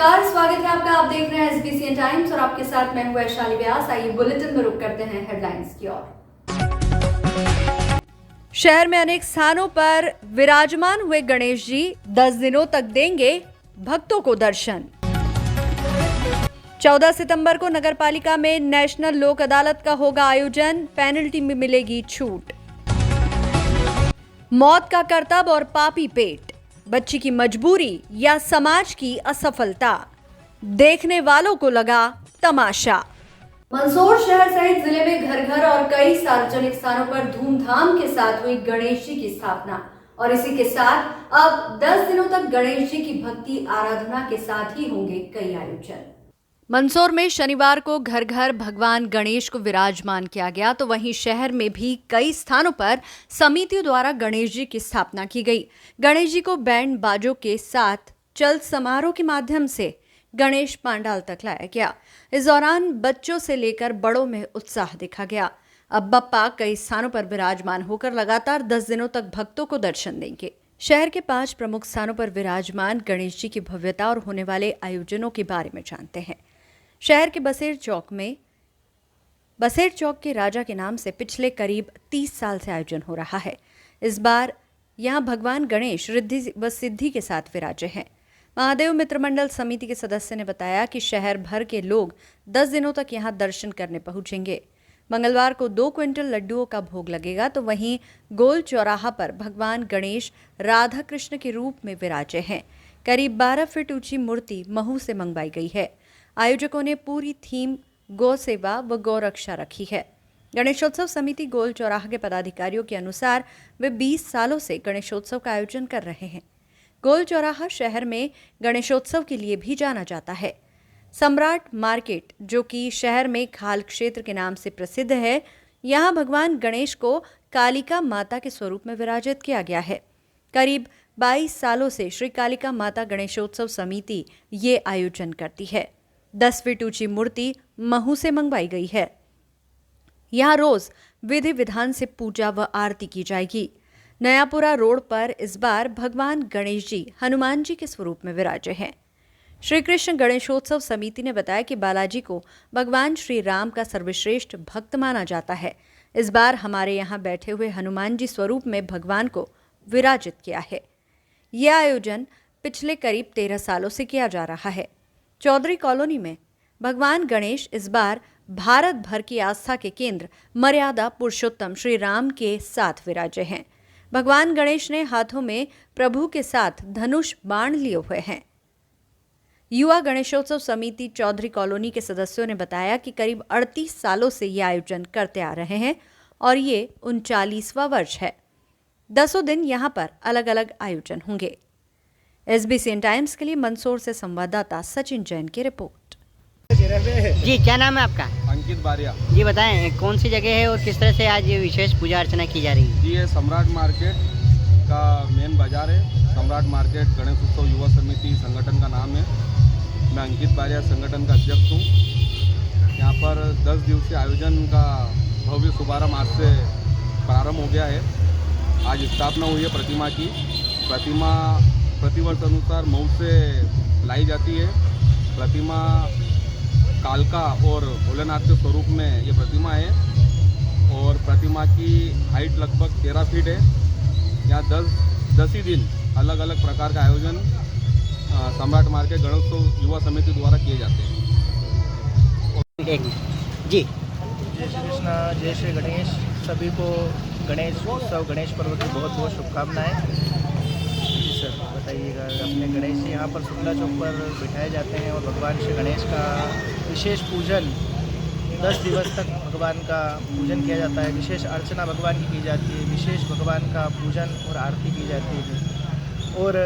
नमस्कार, स्वागत है आपका। आप देख रहे हैं एसबीसी टाइम्स और आपके साथ मैं हूं वैशाली व्यास। आइए बुलेटिन में रुक करते हैं हेडलाइंस की ओर। शहर में अनेक स्थानों पर विराजमान हुए गणेश जी 10 दिनों तक देंगे भक्तों को दर्शन। 14 सितंबर को नगरपालिका में नेशनल लोक अदालत का होगा आयोजन, पेनल्टी में मिलेगी छूट। मौत का करतब और पापी पेट, बच्ची की मजबूरी या समाज की असफलता, देखने वालों को लगा तमाशा। मंदसौर शहर सहित जिले में घर घर और कई सार्वजनिक स्थानों पर धूमधाम के साथ हुई गणेश जी की स्थापना और इसी के साथ अब 10 दिनों तक गणेश जी की भक्ति आराधना के साथ ही होंगे कई आयोजन। मंदसौर में शनिवार को घर घर भगवान गणेश को विराजमान किया गया, तो वहीं शहर में भी कई स्थानों पर समितियों द्वारा गणेश जी की स्थापना की गई। गणेश जी को बैंड बाजों के साथ चल समारोह के माध्यम से गणेश पंडाल तक लाया गया। इस दौरान बच्चों से लेकर बड़ों में उत्साह देखा गया। अब बप्पा कई स्थानों पर विराजमान होकर लगातार 10 दिनों तक भक्तों को दर्शन देंगे। शहर के 5 प्रमुख स्थानों पर विराजमान गणेश जी की भव्यता और होने वाले आयोजनों के बारे में जानते हैं। शहर के बसेर चौक के राजा के नाम से पिछले करीब 30 साल से आयोजन हो रहा है। इस बार यहां भगवान गणेश रिद्धि व सिद्धि के साथ विराजे हैं। महादेव मित्र मंडल समिति के सदस्य ने बताया कि शहर भर के लोग 10 दिनों तक यहां दर्शन करने पहुंचेंगे। मंगलवार को 2 क्विंटल लड्डुओं का भोग लगेगा, तो वहीं गोल चौराहा पर भगवान गणेश राधा कृष्ण के रूप में विराजे हैं। करीब 12 फीट ऊंची मूर्ति महू से मंगवाई गई है। आयोजकों ने पूरी थीम गौ सेवा व गौ रक्षा रखी है। गणेशोत्सव समिति गोल चौराहा के पदाधिकारियों के अनुसार वे 20 सालों से गणेशोत्सव का आयोजन कर रहे हैं। गोल चौराहा शहर में गणेशोत्सव के लिए भी जाना जाता है। सम्राट मार्केट, जो कि शहर में खाल क्षेत्र के नाम से प्रसिद्ध है, यहाँ भगवान गणेश को कालिका माता के स्वरूप में विराजित किया गया है। करीब 22 सालों से श्री कालिका माता गणेशोत्सव समिति ये आयोजन करती है। 10 फीट ऊंची मूर्ति महू से मंगवाई गई है। यहाँ रोज विधि विधान से पूजा व आरती की जाएगी। नयापुरा रोड पर इस बार भगवान गणेश जी हनुमान जी के स्वरूप में विराजे हैं। श्री कृष्ण गणेशोत्सव समिति ने बताया कि बालाजी को भगवान श्री राम का सर्वश्रेष्ठ भक्त माना जाता है। इस बार हमारे यहाँ बैठे हुए हनुमान जी स्वरूप में भगवान को विराजित किया है। यह आयोजन पिछले करीब 13 सालों से किया जा रहा है। चौधरी कॉलोनी में भगवान गणेश इस बार भारत भर की आस्था के केंद्र मर्यादा पुरुषोत्तम श्री राम के साथ विराजे हैं। भगवान गणेश ने हाथों में प्रभु के साथ धनुष बाण लिए हुए हैं। युवा गणेशोत्सव समिति चौधरी कॉलोनी के सदस्यों ने बताया कि करीब 38 सालों से ये आयोजन करते आ रहे हैं और ये 39वां वर्ष है। 10 दिन यहाँ पर अलग अलग आयोजन होंगे। एसबीसी टाइम्स के लिए मंदसौर से संवाददाता सचिन जैन की रिपोर्ट। जी, क्या नाम है आपका? अंकित बारिया। जी बताएं, कौन सी जगह है और किस तरह से आज ये विशेष पूजा अर्चना की जा रही है? जी, ये सम्राट मार्केट का मेन बाजार है। सम्राट मार्केट गणेश उत्सव युवा समिति संगठन का नाम है। मैं अंकित बारिया संगठन का अध्यक्ष हूँ। यहाँ पर 10 दिवसीय आयोजन का भव्य शुभारंभ आज से प्रारंभ हो गया है। आज स्थापना हुई है प्रतिमा की। प्रतिमा प्रतिवर्ष अनुसार मऊ से लाई जाती है। प्रतिमा कालका और भोलेनाथ के स्वरूप में ये प्रतिमा है और प्रतिमा की हाइट लगभग 13 फीट है। यहाँ 10 ही दिन अलग अलग प्रकार का आयोजन सम्राट मार्केट गणेशोत्सव युवा समिति द्वारा किए जाते हैं। जी, जय श्री कृष्णा, जय श्री गणेश। सभी को गणेश उत्सव गणेश पर्व की बहुत बहुत शुभकामनाएं। जी सर, बताइएगा। अपने गणेश जी यहाँ पर शुक्ला चौक पर बिठाए जाते हैं और भगवान श्री गणेश का विशेष पूजन 10 दिवस तक भगवान का पूजन किया जाता है। विशेष अर्चना भगवान की जाती है। विशेष भगवान का पूजन और आरती की जाती है और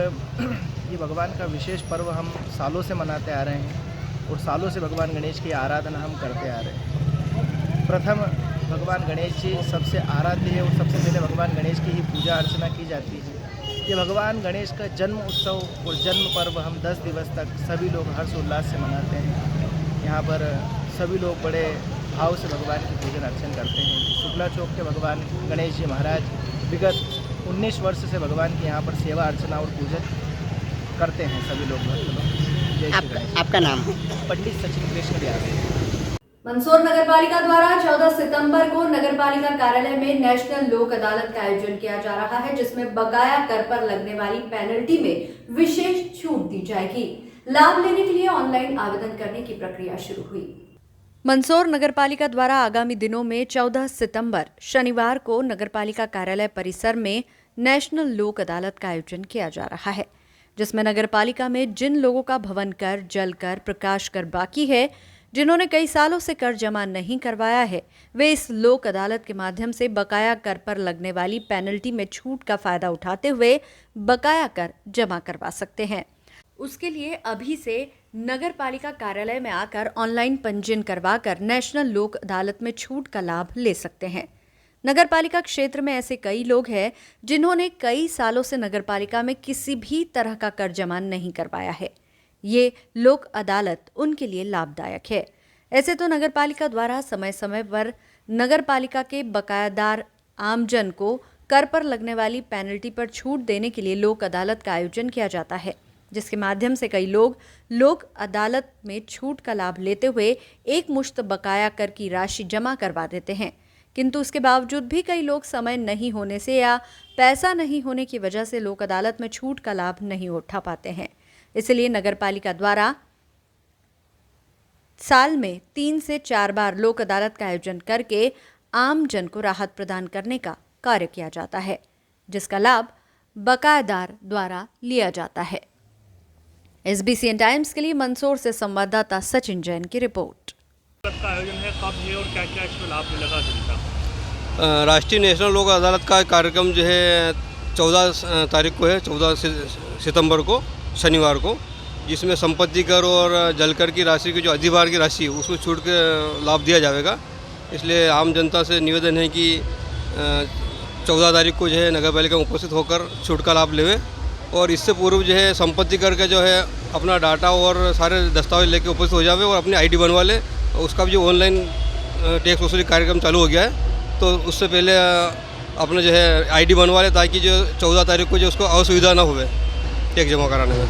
ये भगवान का विशेष पर्व हम सालों से मनाते आ रहे हैं और सालों से भगवान गणेश की आराधना हम करते आ रहे हैं। प्रथम भगवान गणेश जी सबसे आराध्य है और सबसे पहले भगवान गणेश की ही पूजा अर्चना की जाती है। ये भगवान गणेश का जन्म उत्सव और जन्म पर्व हम 10 दिवस तक सभी लोग हर्षोल्लास से मनाते हैं। यहाँ पर सभी लोग बड़े भाव से भगवान की पूजन अर्चन करते हैं। शुक्ला चौक के भगवान गणेश जी महाराज विगत 19 वर्ष से भगवान की यहाँ पर सेवा अर्चना और पूजन करते हैं सभी लोग भक्त लोग। जय श्री गणेश। आपका नाम? पंडित सचिन कृष्ण व्यास। मंदसौर नगरपालिका द्वारा 14 सितंबर को नगरपालिका कार्यालय में नेशनल लोक अदालत का आयोजन किया जा रहा है, जिसमें बकाया कर पर लगने वाली पेनल्टी में विशेष छूट दी जाएगी। लाभ लेने के लिए ऑनलाइन आवेदन करने की प्रक्रिया शुरू हुई। मंदसौर नगरपालिका द्वारा आगामी दिनों में 14 सितंबर शनिवार को नगरपालिका कार्यालय परिसर में नेशनल लोक अदालत का आयोजन किया जा रहा है, जिसमें नगरपालिका में जिन लोगों का भवन कर, जल कर, प्रकाश कर बाकी है, जिन्होंने कई सालों से कर जमा नहीं करवाया है, वे इस लोक अदालत के माध्यम से बकाया कर पर लगने वाली पेनल्टी में छूट का फायदा उठाते हुए बकाया कर जमा करवा सकते हैं। उसके लिए अभी से नगरपालिका कार्यालय में आकर ऑनलाइन पंजीयन करवाकर नेशनल लोक अदालत में छूट का लाभ ले सकते हैं। नगरपालिका क्षेत्र में ऐसे कई लोग हैं जिन्होंने कई सालों से नगरपालिका में किसी भी तरह का कर जमा नहीं करवाया है। ये लोक अदालत उनके लिए लाभदायक है। ऐसे तो नगरपालिका द्वारा समय समय पर नगरपालिका के बकायादार आमजन को कर पर लगने वाली पेनल्टी पर छूट देने के लिए लोक अदालत का आयोजन किया जाता है, जिसके माध्यम से कई लोग लोक अदालत में छूट का लाभ लेते हुए एक मुश्त बकाया कर की राशि जमा करवा देते हैं। किंतु उसके बावजूद भी कई लोग समय नहीं होने से या पैसा नहीं होने की वजह से लोक अदालत में छूट का लाभ नहीं उठा पाते हैं। इसलिए नगरपालिका द्वारा साल में 3 से 4 बार लोक अदालत का आयोजन करके आम जन को राहत प्रदान करने का कार्य किया जाता है, जिसका लाभ बकायादार द्वारा लिया जाता है। SBCN टाइम्स के लिए मंदसौर से संवाददाता सचिन जैन की रिपोर्ट। का आयोजन है, कब है और क्या क्या इसमें लाभ मिलेगा जनता? राष्ट्रीय नेशनल लोक अदालत का कार्यक्रम जो है 14 तारीख को है, 14 सितंबर को शनिवार को, जिसमें संपत्ति कर और जल कर की राशि की जो अधिभार की राशि है उसमें छूट के लाभ दिया जाएगा। इसलिए आम जनता से निवेदन है कि 14 तारीख को जो है नगरपालिका में उपस्थित होकर छूट का लाभ लेवे और इससे पूर्व जो है संपत्ति कर का जो है अपना डाटा और सारे दस्तावेज लेके उपस्थित हो जावे और अपनी ID बनवा ले। उसका भी जो ऑनलाइन टैक्स वसूली कार्यक्रम चालू हो गया है, तो उससे पहले अपने जो है ID बनवा ले ताकि जो 14 तारीख को जो उसको असुविधा ना हुए टैक्स जमा कराने में।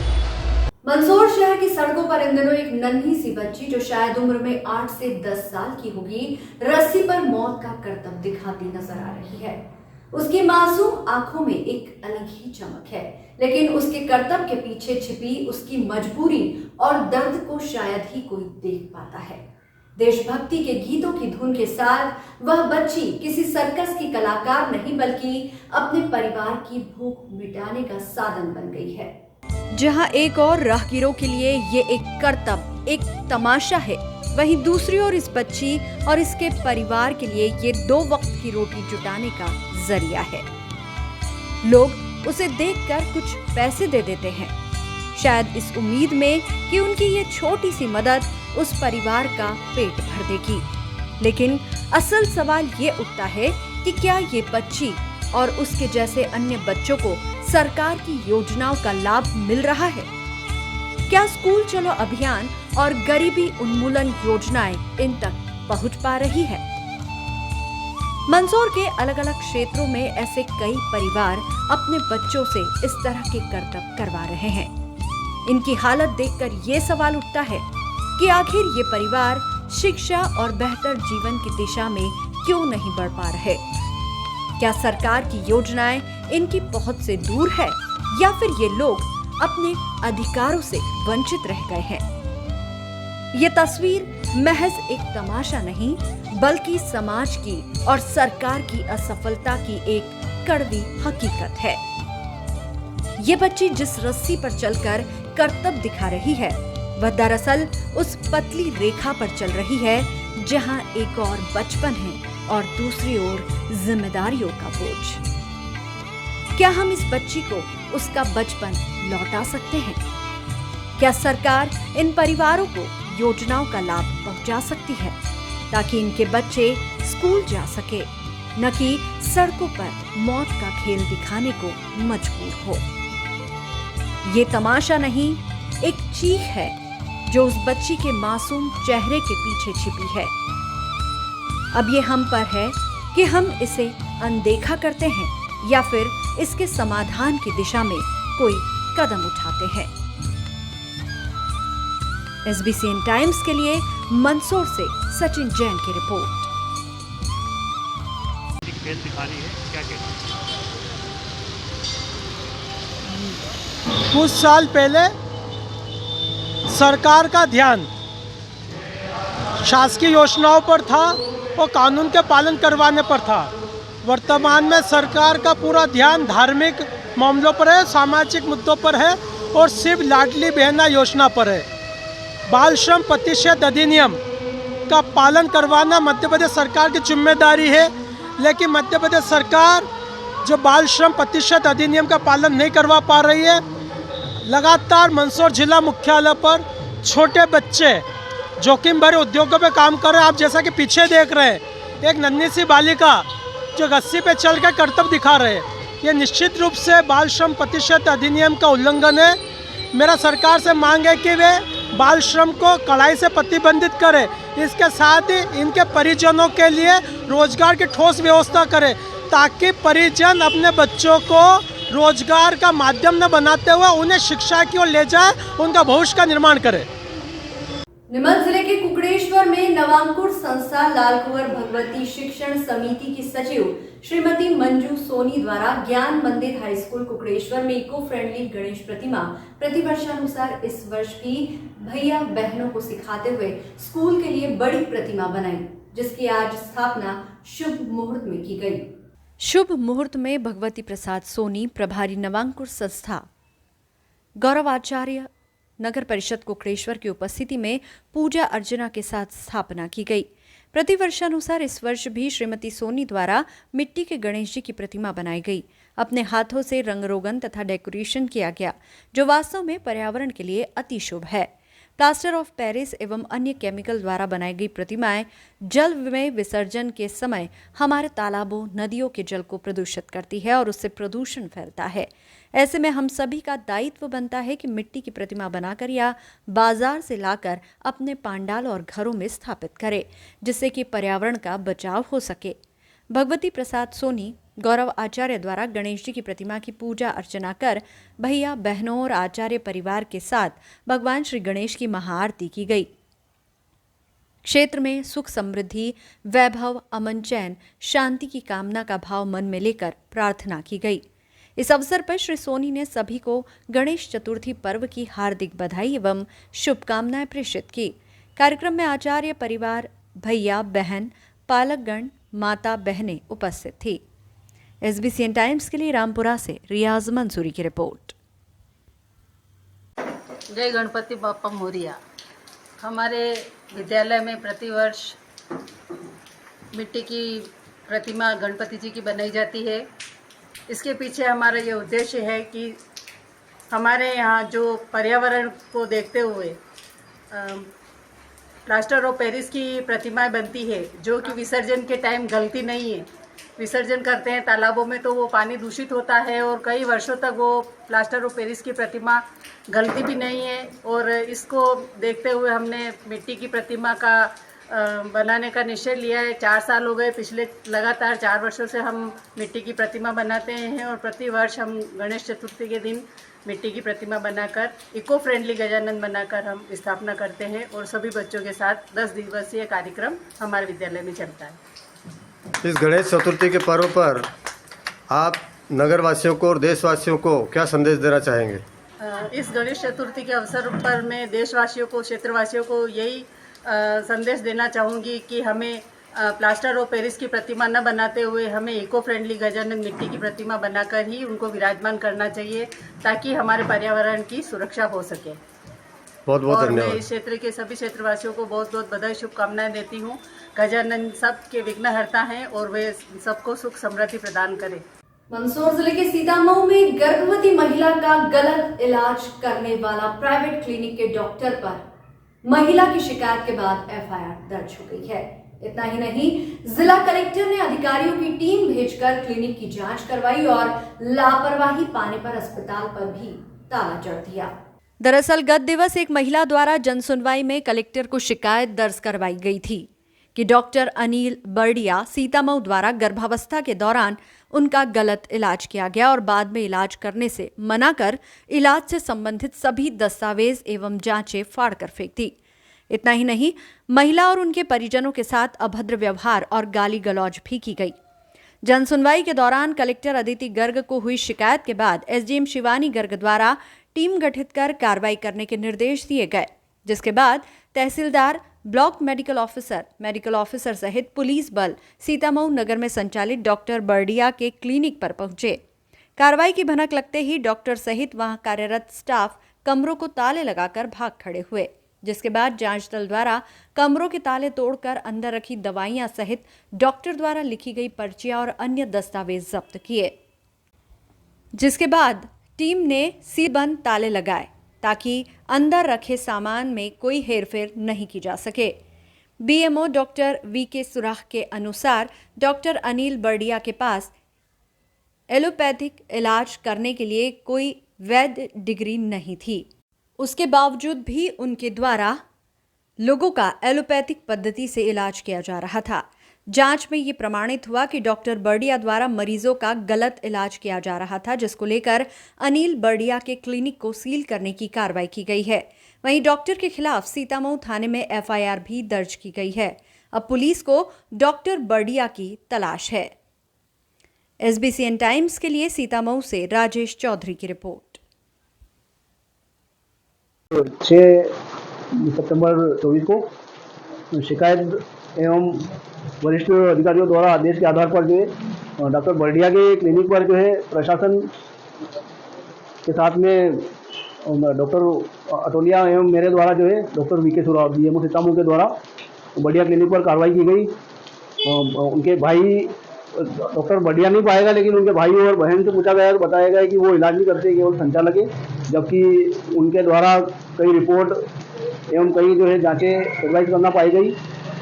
मंदसौर शहर की सड़कों पर इन दिनों एक नन्ही सी बच्ची जो शायद उम्र में 8 से 10 साल की होगी, रस्सी पर मौत का करतब दिखाती नजर आ रही है। उसकी मासूम आंखों में एक अलग ही चमक है, लेकिन उसके करतब के पीछे छिपी उसकी मजबूरी और दर्द को शायद ही कोई देख पाता है। देशभक्ति के गीतों की धुन के साथ वह बच्ची किसी सर्कस की कलाकार नहीं बल्कि अपने परिवार की भूख मिटाने का साधन बन गई है। जहां एक और राहगीरों के लिए ये एक करतब, एक तमाशा है, वहीं दूसरी ओर इस बच्ची और इसके परिवार के लिए ये 2 वक्त की रोटी जुटाने का जरिया है। लोग उसे देखकर कुछ पैसे दे देते हैं, शायद इस उम्मीद में कि उनकी ये छोटी सी मदद उस परिवार का पेट भर देगी। लेकिन असल सवाल ये उठता है कि क्या ये बच्ची और उसके जैसे अन्य बच्चों को सरकार की योजनाओं का लाभ मिल रहा है? क्या स्कूल चलो अभियान और गरीबी उन्मूलन योजनाएं इन तक पहुंच पा रही है? मंदसौर के अलग अलग क्षेत्रों में ऐसे कई परिवार अपने बच्चों से इस तरह के करतब करवा रहे हैं। इनकी हालत देखकर ये सवाल उठता है कि आखिर ये परिवार शिक्षा और बेहतर जीवन की दिशा में क्यों नहीं बढ़ पा रहे? क्या सरकार की योजनाएं इनकी पहुंच से दूर है या फिर ये लोग अपने अधिकारों से वंचित रह गए हैं? ये तस्वीर महज एक तमाशा नहीं बल्कि समाज की और सरकार की असफलता की एक कड़वी हकीकत है। ये बच्ची जिस रस्सी पर चलकर करतब दिखा रही है, वह दरअसल उस पतली रेखा पर चल रही है जहां एक और बचपन है और दूसरी ओर जिम्मेदारियों का बोझ। क्या हम इस बच्ची को उसका बचपन लौटा सकते हैं? क्या सरकार इन परिवारों को योजनाओं का लाभ पहुंचा सकती है ताकि इनके बच्चे स्कूल जा सके, न कि सड़कों पर मौत का खेल दिखाने को मजबूर हो? ये तमाशा नहीं, एक चीख है जो उस बच्ची के मासूम चेहरे के पीछे छिपी है। अब ये हम पर है कि हम इसे अनदेखा करते हैं या फिर इसके समाधान की दिशा में कोई कदम उठाते हैं। SBCN टाइम्स के लिए मंदसौर से सचिन जैन की रिपोर्ट। खेल दिखा रही है, क्या कहते हैं? कुछ साल पहले सरकार का ध्यान शासकीय योजनाओं पर था और कानून के पालन करवाने पर था। वर्तमान में सरकार का पूरा ध्यान धार्मिक मामलों पर है, सामाजिक मुद्दों पर है और सिर्फ लाडली बहना योजना पर है। बाल श्रम प्रतिषेध अधिनियम का पालन करवाना मध्य प्रदेश सरकार की जिम्मेदारी है, लेकिन मध्य प्रदेश सरकार जो बाल श्रम प्रतिषेध अधिनियम का पालन नहीं करवा पा रही है। लगातार मंदसौर जिला मुख्यालय पर छोटे बच्चे जोखिम भरे उद्योगों पे काम कर रहे हैं। आप जैसा कि पीछे देख रहे हैं, एक नन्ही सी बालिका जो रस्सी पे चल कर कर्तव्य दिखा रहे हैं। ये निश्चित रूप से बाल श्रम प्रतिषेध अधिनियम का उल्लंघन है। मेरा सरकार से मांग है कि वे बाल श्रम को कड़ाई से प्रतिबंधित करें। इसके साथ ही इनके परिजनों के लिए रोजगार की ठोस व्यवस्था करें, ताकि परिजन अपने बच्चों को रोजगार का माध्यम न बनाते हुए उन्हें शिक्षा की ओर ले जाए, उनका भविष्य का निर्माण करें। नीमच जिले के कुकड़ेश्वर में नवांकुर संस्था लाल कुंवर भगवती शिक्षण समिति की सचिव श्रीमती मंजू सोनी द्वारा ज्ञान मंदिर हाई स्कूल कुकड़ेश्वर में इको फ्रेंडली गणेश प्रतिमा प्रतिवर्षानुसार इस वर्ष भी भैया बहनों को सिखाते हुए स्कूल के लिए बड़ी प्रतिमा बनाई, जिसकी आज स्थापना शुभ मुहूर्त में की गई। शुभ मुहूर्त में भगवती प्रसाद सोनी प्रभारी नवांकुर संस्था गौरव आचार्य नगर परिषद कुकड़ेश्वर की उपस्थिति में पूजा अर्चना के साथ स्थापना की गई। प्रतिवर्षानुसार इस वर्ष भी श्रीमती सोनी द्वारा मिट्टी के गणेश जी की प्रतिमा बनाई गई। अपने हाथों से रंग रोगन तथा डेकोरेशन किया गया, जो वास्तव में पर्यावरण के लिए अति शुभ है। प्लास्टर ऑफ पेरिस एवं अन्य केमिकल द्वारा बनाई गई प्रतिमाएं जल में विसर्जन के समय हमारे तालाबों, नदियों के जल को प्रदूषित करती है और उससे प्रदूषण फैलता है। ऐसे में हम सभी का दायित्व बनता है कि मिट्टी की प्रतिमा बनाकर या बाजार से लाकर अपने पांडाल और घरों में स्थापित करें, जिससे कि पर्यावरण का बचाव हो सके। भगवती प्रसाद सोनी गौरव आचार्य द्वारा गणेश जी की प्रतिमा की पूजा अर्चना कर भैया बहनों और आचार्य परिवार के साथ भगवान श्री गणेश की महाआरती की गई। क्षेत्र में सुख समृद्धि, वैभव, अमन, चैन, शांति की कामना का भाव मन में लेकर प्रार्थना की गई। इस अवसर पर श्री सोनी ने सभी को गणेश चतुर्थी पर्व की हार्दिक बधाई एवं शुभकामनाएं प्रेषित की। कार्यक्रम में आचार्य परिवार, भैया बहन, पालकगण, माता बहनें उपस्थित थी। SBCN टाइम्स के लिए रामपुरा से रियाज मंसूरी की रिपोर्ट। जय गणपति बाप्पा मोरिया। हमारे विद्यालय में प्रतिवर्ष मिट्टी की प्रतिमा गणपति जी की बनाई जाती है। इसके पीछे हमारा ये उद्देश्य है कि हमारे यहाँ जो पर्यावरण को देखते हुए प्लास्टर ऑफ पेरिस की प्रतिमाएं बनती है, जो कि विसर्जन के टाइम गलती नहीं है। विसर्जन करते हैं तालाबों में तो वो पानी दूषित होता है और कई वर्षों तक वो प्लास्टर ऑफ पेरिस की प्रतिमा गलती भी नहीं है। और इसको देखते हुए हमने मिट्टी की प्रतिमा का बनाने का निश्चय लिया है। 4 साल हो गए, पिछले लगातार 4 वर्षों से हम मिट्टी की प्रतिमा बनाते हैं और प्रति वर्ष हम गणेश चतुर्थी के दिन मिट्टी की प्रतिमा बनाकर इको फ्रेंडली गजानन बनाकर हम स्थापना करते हैं और सभी बच्चों के साथ 10 दिवसीय कार्यक्रम हमारे विद्यालय में चलता है। इस गणेश चतुर्थी के पर्व पर आप नगरवासियों को और देशवासियों को क्या संदेश देना चाहेंगे? इस गणेश चतुर्थी के अवसर पर मैं देशवासियों को, क्षेत्रवासियों को यही संदेश देना चाहूँगी कि हमें प्लास्टर ऑफ पेरिस की प्रतिमा न बनाते हुए हमें इको फ्रेंडली गजानन मिट्टी की प्रतिमा बनाकर ही उनको विराजमान करना चाहिए, ताकि हमारे पर्यावरण की सुरक्षा हो सके। बहुत बहुत धन्यवाद। मैं इस क्षेत्र के सभी क्षेत्रवासियों को बहुत बहुत बधाई, शुभकामनाएं देती हूँ। गजानन सबके विघ्नहर्ता हैं और वे सबको सुख समृद्धि प्रदान करें। मंदसौर जिले के सीतामऊ में गर्भवती महिला का गलत इलाज करने वाला प्राइवेट क्लिनिक के डॉक्टर पर महिला की शिकायत के बाद FIR दर्ज हो गई है। इतना ही नहीं, जिला कलेक्टर ने अधिकारियों की टीम भेजकर क्लिनिक की जांच करवाई और लापरवाही पाने पर अस्पताल पर भी ताला जड़ दिया। दरअसल गत दिवस एक महिला द्वारा जनसुनवाई में कलेक्टर को शिकायत दर्ज करवाई गई थी कि डॉक्टर अनिल बर्डिया सीतामऊ द्वारा गर्भावस्था के दौरान उनका गलत इलाज किया गया और बाद में इलाज करने से मना कर इलाज से संबंधित सभी दस्तावेज एवं जांचें फाड़कर फेंक दी। इतना ही नहीं, महिला और उनके परिजनों के साथ अभद्र व्यवहार और गाली गलौज भी की गई। जन सुनवाई के दौरान कलेक्टर अदिति गर्ग को हुई शिकायत के बाद एसडीएम शिवानी गर्ग द्वारा टीम गठित कर कार्रवाई करने के निर्देश दिए गए, जिसके बाद तहसीलदार, ब्लॉक मेडिकल ऑफिसर सहित पुलिस बल सीतामऊ नगर में संचालित डॉक्टर बर्डिया के क्लिनिक पर पहुंचे। कार्रवाई की भनक लगते ही डॉक्टर सहित वहां कार्यरत स्टाफ कमरों को ताले लगाकर भाग खड़े हुए, जिसके बाद जांच दल द्वारा कमरों के ताले तोड़कर अंदर रखी दवाइयां सहित डॉक्टर द्वारा लिखी गई पर्चियां और अन्य दस्तावेज जब्त किए, जिसके बाद टीम ने सीलबंद ताले लगाए ताकि अंदर रखे सामान में कोई हेरफेर नहीं की जा सके। बीएमओ डॉक्टर वीके सुराख के अनुसार डॉक्टर अनिल बर्डिया के पास एलोपैथिक इलाज करने के लिए कोई वैध डिग्री नहीं थी। उसके बावजूद भी उनके द्वारा लोगों का एलोपैथिक पद्धति से इलाज किया जा रहा था। जांच में ये प्रमाणित हुआ कि डॉक्टर बर्डिया द्वारा मरीजों का गलत इलाज किया जा रहा था, जिसको लेकर अनिल बर्डिया के क्लिनिक को सील करने की कार्रवाई की गई है। वहीं डॉक्टर के खिलाफ सीतामऊ थाने में एफआईआर भी दर्ज की गई है। अब पुलिस को डॉक्टर बर्डिया की तलाश है। एसबीसीएन टाइम्स के लिए सीतामऊ से राजेश चौधरी की रिपोर्ट। 6 सितंबर 24 को शिकायत एवं वरिष्ठ अधिकारियों द्वारा आदेश के आधार पर जो है डॉक्टर बर्डिया के क्लिनिक पर जो है प्रशासन के साथ में डॉक्टर अटोलिया एवं मेरे द्वारा जो है डॉक्टर वीके सुराख बीएमओ सीतामऊ के द्वारा बर्डिया क्लिनिक पर कार्रवाई की गई। उनके भाई डॉक्टर बर्डिया नहीं पाएगा, लेकिन उनके भाई और बहन से पूछा गया तो बताया गया कि वो इलाज नहीं करते, केवल संचालक है, जबकि उनके द्वारा कई रिपोर्ट एवं कई जो है जांचें सुपरवाइज करना पाई गई।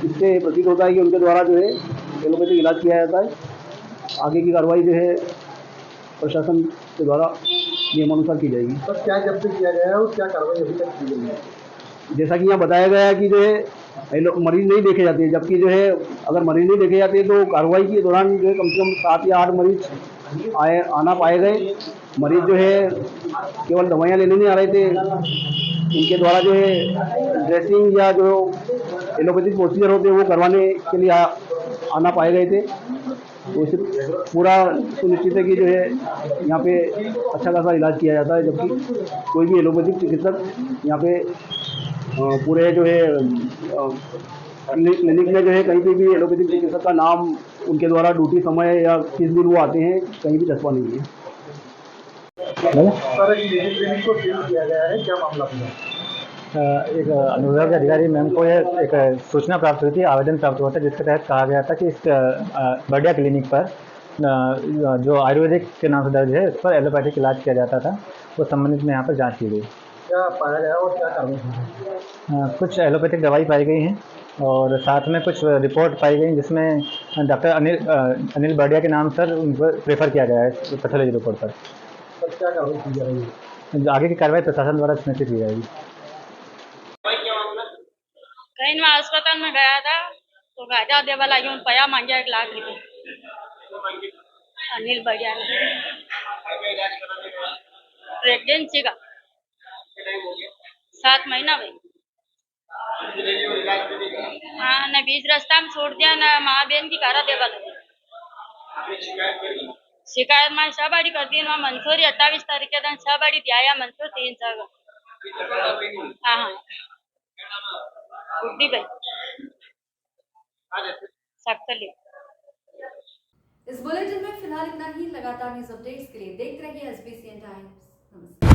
इससे प्रतीत होता है कि उनके द्वारा जो है एलोपैथिक इलाज किया जाता है। आगे की कार्रवाई जो है प्रशासन के द्वारा नियमानुसार की जाएगी। तो क्या जब्त किया गया है और क्या कार्रवाई अभी तक की गई है? जैसा कि यहाँ बताया गया है कि जो है मरीज नहीं देखे जाते, जबकि जो है अगर मरीज नहीं देखे जाते तो कार्रवाई के दौरान जो है कम से कम 7 या 8 मरीज आना पाए गए। मरीज जो है केवल दवाइयाँ लेने नहीं आ रहे थे, उनके द्वारा जो है ड्रेसिंग या जो एलोपैथिक प्रोसीजर होते हैं वो करवाने के लिए आना पाए गए थे। तो सिर्फ पूरा सुनिश्चित है कि जो है यहाँ पे अच्छा खासा इलाज किया जाता है, जबकि कोई भी एलोपैथिक चिकित्सक यहाँ पे पूरे जो है क्लिनिक में जो है कहीं पे भी एलोपैथिक चिकित्सक का नाम, उनके द्वारा ड्यूटी समय या किस दिन वो आते हैं, कहीं भी चस्पा नहीं है। सर, क्लिनिक को सील किया गया है, क्या मामला था? एक अनुविभाग अधिकारी मैम को एक सूचना प्राप्त हुई थी, आवेदन प्राप्त हुआ था, जिसके तहत कहा गया था कि इस बर्डिया क्लिनिक पर जो आयुर्वेदिक के नाम से दर्ज है, इस पर एलोपैथिक इलाज किया जाता था। वो संबंधित में यहाँ पर जांच की गई। क्या पाया गया और क्या कार्रवाई? कुछ एलोपैथिक दवाई पाई गई हैं और साथ में कुछ रिपोर्ट पाई गई जिसमें डॉक्टर अनिल बर्डिया के नाम पर उनको प्रेफर किया गया है पैथोलॉजी रिपोर्ट पर। क्या कार्रवाई की जा रही है? आगे की कार्रवाई प्रशासन द्वारा सुनिश्चित की जाएगी। कहीं मैं अस्पताल में गया था तो गाजा देवा लगी, उन पया मांगे 1 लाख रुपये अनिल बर्डिया ने। प्रेगनेंसी का 7 महीना भाई। हाँ, न बीच रास्ता में छोड़ दिया, न माँ बहन की कारा देवा लगी। शिकायत मैं सब कर दी ना, मंसूरी 28 तारीख के दिन सब दिया मंसूर 3 जगह। हाँ गुड्डी भाई सकतली। इस बुलेटिन में फिलहाल इतना ही। लगातार न्यूज अपडेट्स के लिए देखते रहिए एसबीसीएन टाइम्स। नमस्कार।